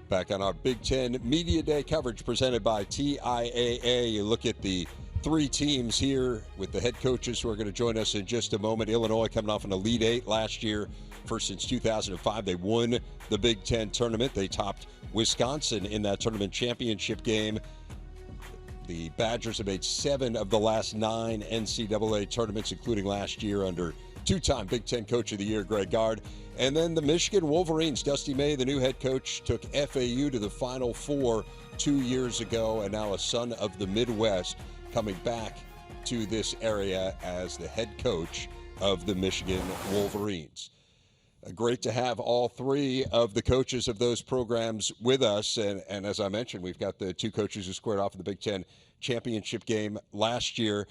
Back on our Big Ten Media Day coverage presented by TIAA. You look at the three teams here with the head coaches who are going to join us in just a moment. Illinois coming off an Elite Eight last year. First since 2005. They won the Big Ten tournament. They topped Wisconsin in that tournament championship game. The Badgers have made 7 of the last 9 NCAA tournaments, including last year under two-time Big Ten Coach of the Year, Gard. And then the Michigan Wolverines, Dusty May, the new head coach, took FAU to the Final Four 2 years ago, and now a son of the Midwest coming back to this area as the head coach of the Michigan Wolverines. Great to have all three of the coaches of those programs with us. And as I mentioned, we've got the two coaches who squared off in the Big Ten championship game last year.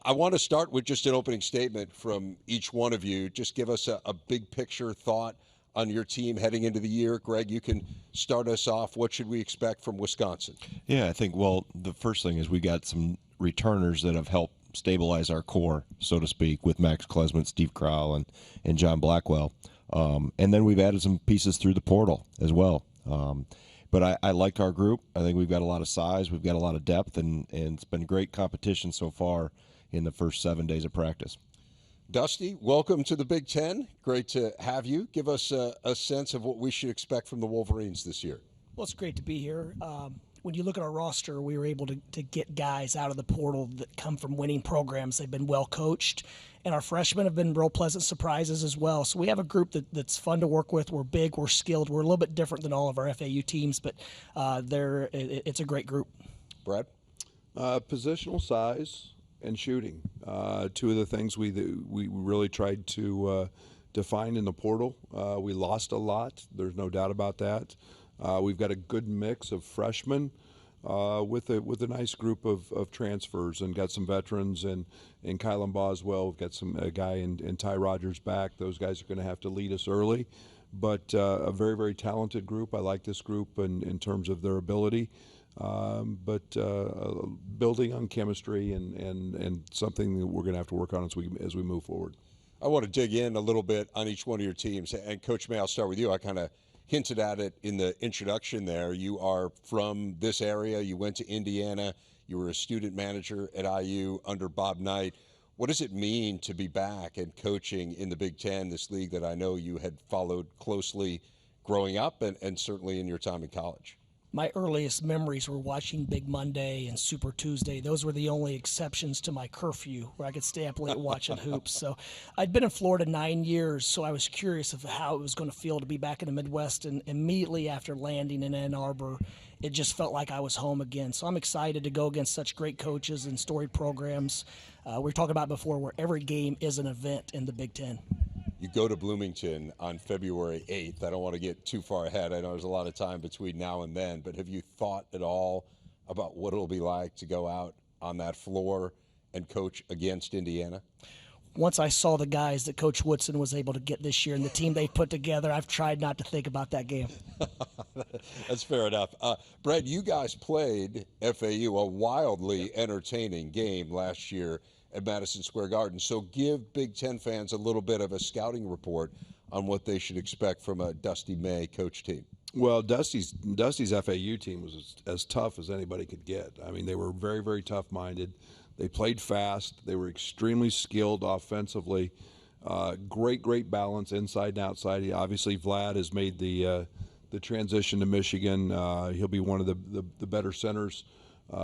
I want to start with just an opening statement from each one of you. Just give us a big picture thought on your team heading into the year. Greg, you can start us off. What should we expect from Wisconsin? Yeah, I think, well, the first thing is we got some returners that have helped stabilize our core, so to speak, with Max Klesman, Steve Crowell, and John Blackwell. And then we've added some pieces through the portal as well. But I like our group. I think we've got a lot of size. We've got a lot of depth, and it's been great competition so far in the first 7 days of practice. Dusty, welcome to the Big Ten. Great to have you. Give us a sense of what we should expect from the Wolverines this year. Well, it's great to be here. When you look at our roster, we were able to get guys out of the portal that come from winning programs. They've been well coached, and our freshmen have been real pleasant surprises as well. So we have a group that's fun to work with. We're big, we're skilled. We're a little bit different than all of our FAU teams, but it's a great group. Brad? Positional size and shooting. Two of the things we really tried to find in the portal. We lost a lot. There's no doubt about that. We've got a good mix of freshmen with a nice group of transfers, and got some veterans in Kylan Boswell. We've got a guy in Ty Rogers back. Those guys are going to have to lead us early, but a very, very talented group. I like this group in terms of their ability, but building on chemistry and something that we're going to have to work on as we move forward. I want to dig in a little bit on each one of your teams. And Coach May, I'll start with you. I kind of hinted at it in the introduction there. You are from this area. You went to Indiana. You were a student manager at IU under Bob Knight. What does it mean to be back and coaching in the Big Ten, this league that I know you had followed closely growing up and certainly in your time in college? My earliest memories were watching Big Monday and Super Tuesday. Those were the only exceptions to my curfew where I could stay up late watching hoops. So I'd been in Florida 9 years, so I was curious of how it was going to feel to be back in the Midwest. And immediately after landing in Ann Arbor, it just felt like I was home again. So I'm excited to go against such great coaches and storied programs. We were talking about before where every game is an event in the Big Ten. You go to Bloomington on February 8th. I don't want to get too far ahead. I know there's a lot of time between now and then, but have you thought at all about what it'll be like to go out on that floor and coach against Indiana? Once I saw the guys that Coach Woodson was able to get this year and the team they put together, I've tried not to think about that game. That's fair enough. Brad, you guys played FAU, a wildly entertaining game last year at Madison Square Garden. So give Big Ten fans a little bit of a scouting report on what they should expect from a Dusty May coach team. Well, Dusty's FAU team was as tough as anybody could get. I mean, they were very, very tough-minded. They played fast. They were extremely skilled offensively. Great balance inside and outside. Obviously, Vlad has made the transition to Michigan. He'll be one of the better centers,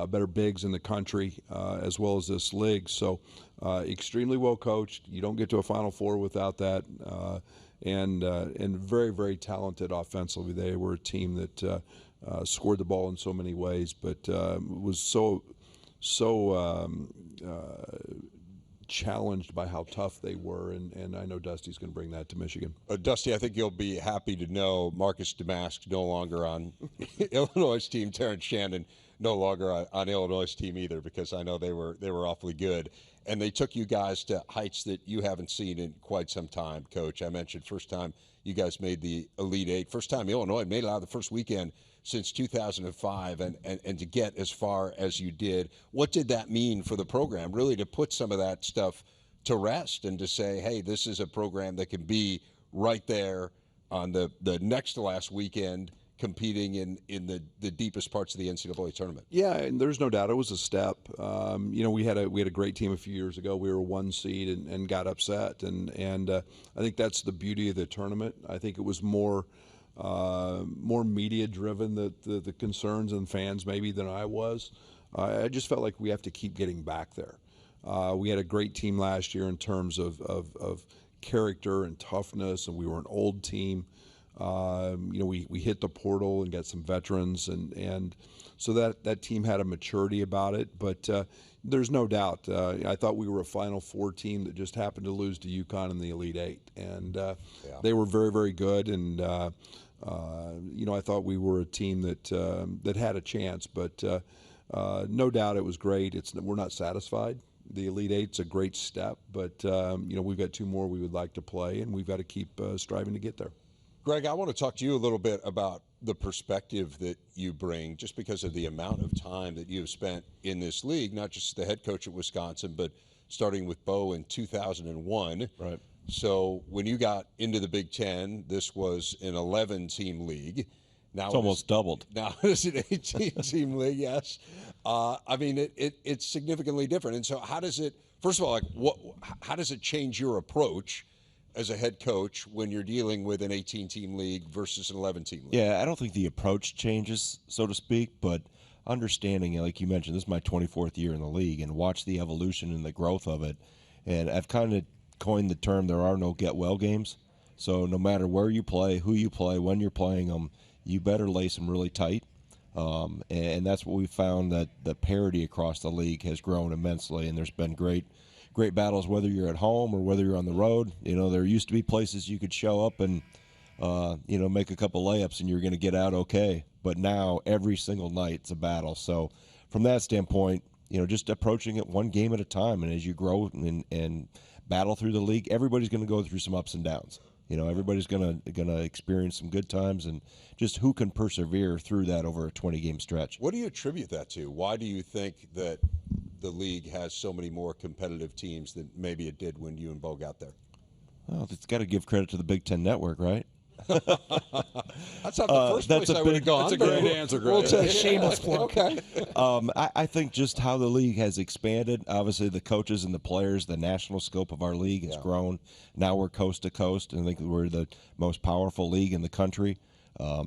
better bigs in the country, as well as this league. So extremely well coached. You don't get to a Final Four without that. And very, very talented offensively. They were a team that scored the ball in so many ways, but was so challenged by how tough they were, and I know Dusty's going to bring that to Michigan. Dusty, I think you'll be happy to know Marcus Damask no longer on Illinois' team. Terrence Shannon no longer on Illinois' team either, because I know they were awfully good. And they took you guys to heights that you haven't seen in quite some time, Coach. I mentioned first time you guys made the Elite Eight. First time Illinois made it out of the first weekend since 2005, and to get as far as you did. What did that mean for the program, really, to put some of that stuff to rest and to say, hey, this is a program that can be right there on the next to last weekend competing in the deepest parts of the NCAA tournament. Yeah, and there's no doubt it was a step. We had a great team a few years ago. We were 1 seed and got upset, and I think that's the beauty of the tournament. I think it was more media driven, the concerns and fans maybe than I was. I just felt like we have to keep getting back there. We had a great team last year in terms of character and toughness, and we were an old team. We hit the portal and got some veterans, and so that team had a maturity about it. But there's no doubt. I thought we were a Final Four team that just happened to lose to UConn in the Elite Eight, and they were very, very good. And I thought we were a team that had a chance. But no doubt it was great. We're not satisfied. The Elite Eight's a great step, but we've got 2 more we would like to play, and we've got to keep striving to get there. Greg, I want to talk to you a little bit about the perspective that you bring, just because of the amount of time that you have spent in this league, not just the head coach at Wisconsin, but starting with Bo in 2001. Right. So when you got into the Big Ten, this was an 11-team league. Now It's almost doubled. Now it's an 18-team league, yes. It's significantly different. And so how does it, first of all, how does it change your approach as a head coach when you're dealing with an 18-team league versus an 11-team league? Yeah, I don't think the approach changes, so to speak, but understanding, like you mentioned, this is my 24th year in the league, and watch the evolution and the growth of it. And I've kind of coined the term, there are no get-well games. So no matter where you play, who you play, when you're playing them, you better lace them really tight. And that's what we found, that the parity across the league has grown immensely, and there's been great battles, whether you're at home or whether you're on the road. There used to be places you could show up and, make a couple layups and you're going to get out okay. But now every single night it's a battle. So from that standpoint, just approaching it one game at a time. And as you grow and battle through the league, everybody's going to go through some ups and downs. Everybody's going to experience some good times, and just who can persevere through that over a 20-game stretch. What do you attribute that to? Why do you think that the league has so many more competitive teams than maybe it did when you and Bo got there? Well, it's got to give credit to the Big Ten Network, right? That's not the first place I would have gone. That's a great answer, Greg. We'll take shameless plug. Okay. I think just how the league has expanded. Obviously, the coaches and the players, the national scope of our league has grown. Now we're coast to coast, and I think we're the most powerful league in the country.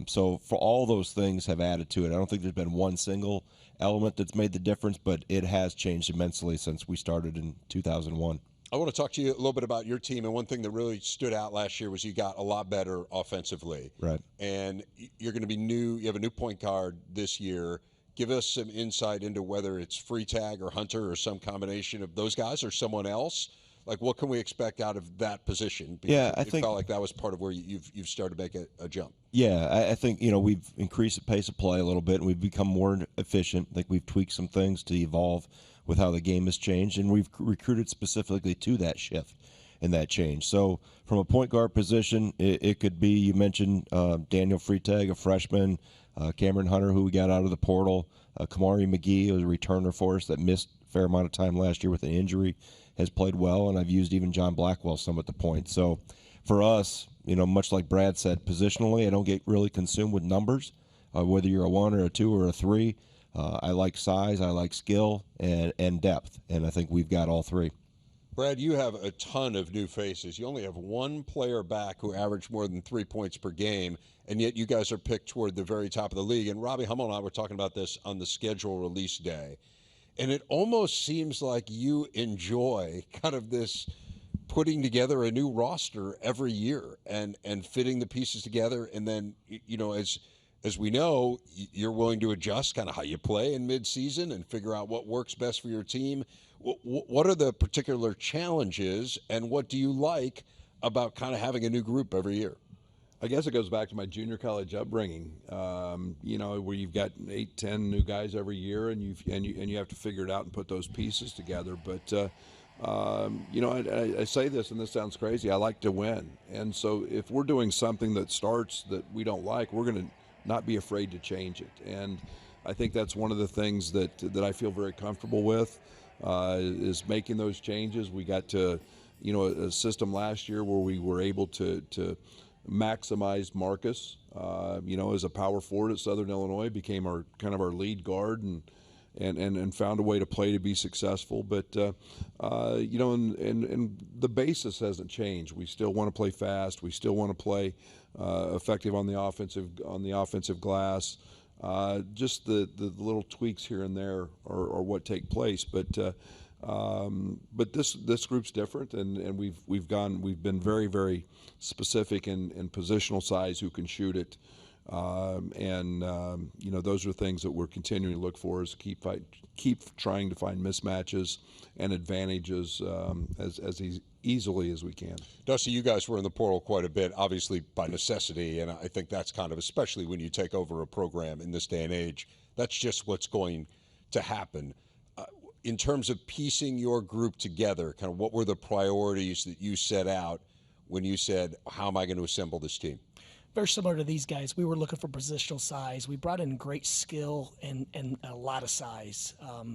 So for all those things have added to it. I don't think there's been one single element that's made the difference, but it has changed immensely since we started in 2001. I want to talk to you a little bit about your team, and one thing that really stood out last year was you got a lot better offensively. Right. And you're going to be new. You have a new point guard this year. Give us some insight into whether it's Freitag or Hunter or some combination of those guys or someone else. Like, what can we expect out of that position? Because I think felt like that was part of where you've started to make a jump. Yeah, I think we've increased the pace of play a little bit, and we've become more efficient. I think we've tweaked some things to evolve with how the game has changed, and we've recruited specifically to that shift and that change. So from a point guard position, it could be, you mentioned Daniel Freitag, a freshman, Cameron Hunter, who we got out of the portal, Kamari McGee, who was a returner for us that missed a fair amount of time last year with an injury, has played well, and I've used even John Blackwell some at the point. So for us, much like Brad said, positionally, I don't get really consumed with numbers, whether you're a 1 or a 2 or a 3. I like size, I like skill, and depth, and I think we've got all 3. Brad, you have a ton of new faces. You only have one player back who averaged more than 3 points per game, and yet you guys are picked toward the very top of the league. And Robbie Hummel and I were talking about this on the schedule release day, and it almost seems like you enjoy kind of this putting together a new roster every year and fitting the pieces together, and then, as we know, you're willing to adjust kind of how you play in midseason and figure out what works best for your team. What are the particular challenges, and what do you like about kind of having a new group every year? I guess it goes back to my junior college upbringing, where you've got 8, 10 new guys every year, and you have to figure it out and put those pieces together. But I say this, and this sounds crazy, I like to win. And so if we're doing something that starts that we don't like, we're going to not be afraid to change it. And I think that's one of the things that I feel very comfortable with, is making those changes. We got to, a system last year where we were able to maximized Marcus, as a power forward at Southern Illinois, became our kind of our lead guard and found a way to play to be successful. But and the basis hasn't changed. We still want to play fast. We still want to play effective on the offensive glass. Just the little tweaks here and there are what take place. But this group's different, and we've been very, very specific in positional size, who can shoot it. Those are things that we're continuing to look for, is keep trying to find mismatches and advantages as easily as we can. Dusty, you guys were in the portal quite a bit, obviously by necessity, and I think that's kind of, especially when you take over a program in this day and age, that's just what's going to happen. In terms of piecing your group together, kind of what were the priorities that you set out when you said, how am I going to assemble this team? Very similar to these guys. We were looking for positional size. We brought in great skill and a lot of size.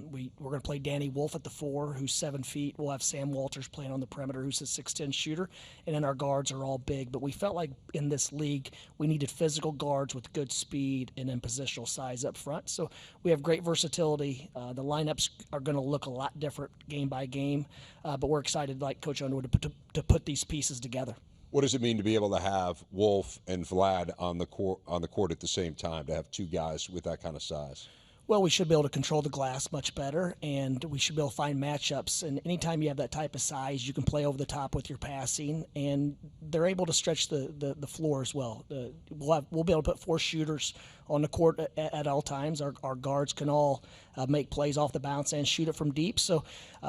We're going to play Danny Wolf at the 4, who's 7 feet. We'll have Sam Walters playing on the perimeter, who's a 6'10" shooter. And then our guards are all big. But we felt like in this league, we needed physical guards with good speed and then positional size up front. So we have great versatility. The lineups are going to look a lot different game by game. But we're excited, like Coach Underwood, to put these pieces together. What does it mean to be able to have Wolf and Vlad on the court at the same time, to have two guys with that kind of size? Well, we should be able to control the glass much better, and we should be able to find matchups. And anytime you have that type of size, you can play over the top with your passing, and they're able to stretch the floor as well. We'll be able to put 4 shooters on the court at all times. Our guards can all make plays off the bounce and shoot it from deep. So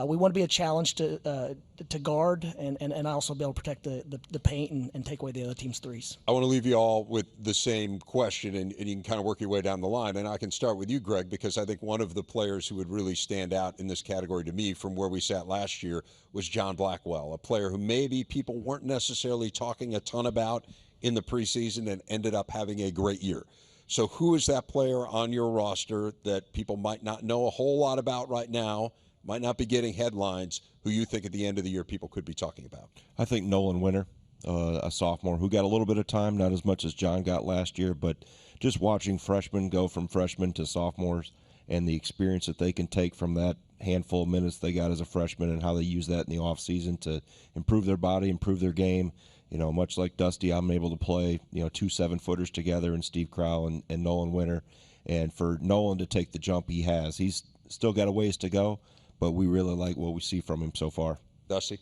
we want to be a challenge to guard and also be able to protect the paint and take away the other team's threes. I want to leave you all with the same question, and you can kind of work your way down the line. And I can start with you, Greg, because I think one of the players who would really stand out in this category to me from where we sat last year was John Blackwell, a player who maybe people weren't necessarily talking a ton about in the preseason and ended up having a great year. So who is that player on your roster that people might not know a whole lot about right now, might not be getting headlines, who you think at the end of the year people could be talking about? I think Nolan Winter, a sophomore who got a little bit of time, not as much as John got last year, but just watching freshmen go from freshmen to sophomores and the experience that they can take from that handful of minutes they got as a freshman and how they use that in the offseason to improve their body, improve their game. Much like Dusty, I'm able to play, 2 7-footers together in Steve Crowell and Nolan Winter. And for Nolan to take the jump he has, he's still got a ways to go, but we really like what we see from him so far. Dusty?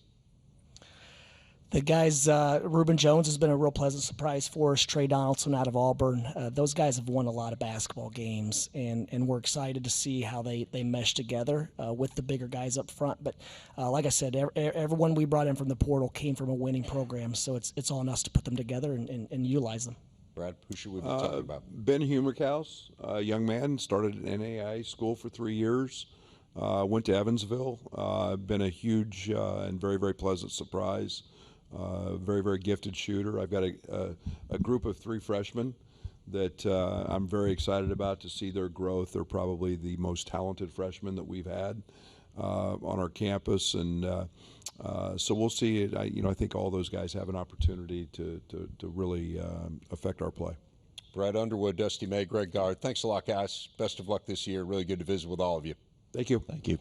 The guys, Reuben Jones has been a real pleasant surprise for us. Trey Donaldson out of Auburn. Those guys have won a lot of basketball games, and we're excited to see how they mesh together with the bigger guys up front. But like I said, everyone we brought in from the portal came from a winning program, so it's on us to put them together and utilize them. Brad, who should we be talking about? Ben Humerkaus, a young man, started at NAI school for 3 years. Went to Evansville. Been a huge and very, very pleasant surprise. Very, very gifted shooter. I've got a group of 3 freshmen that I'm very excited about to see their growth. They're probably the most talented freshmen that we've had on our campus, and so we'll see it. I think all those guys have an opportunity to really affect our play. Brad Underwood, Dusty May, Greg Gard, thanks a lot, guys. Best of luck this year. Really good to visit with all of you. Thank you. Thank you.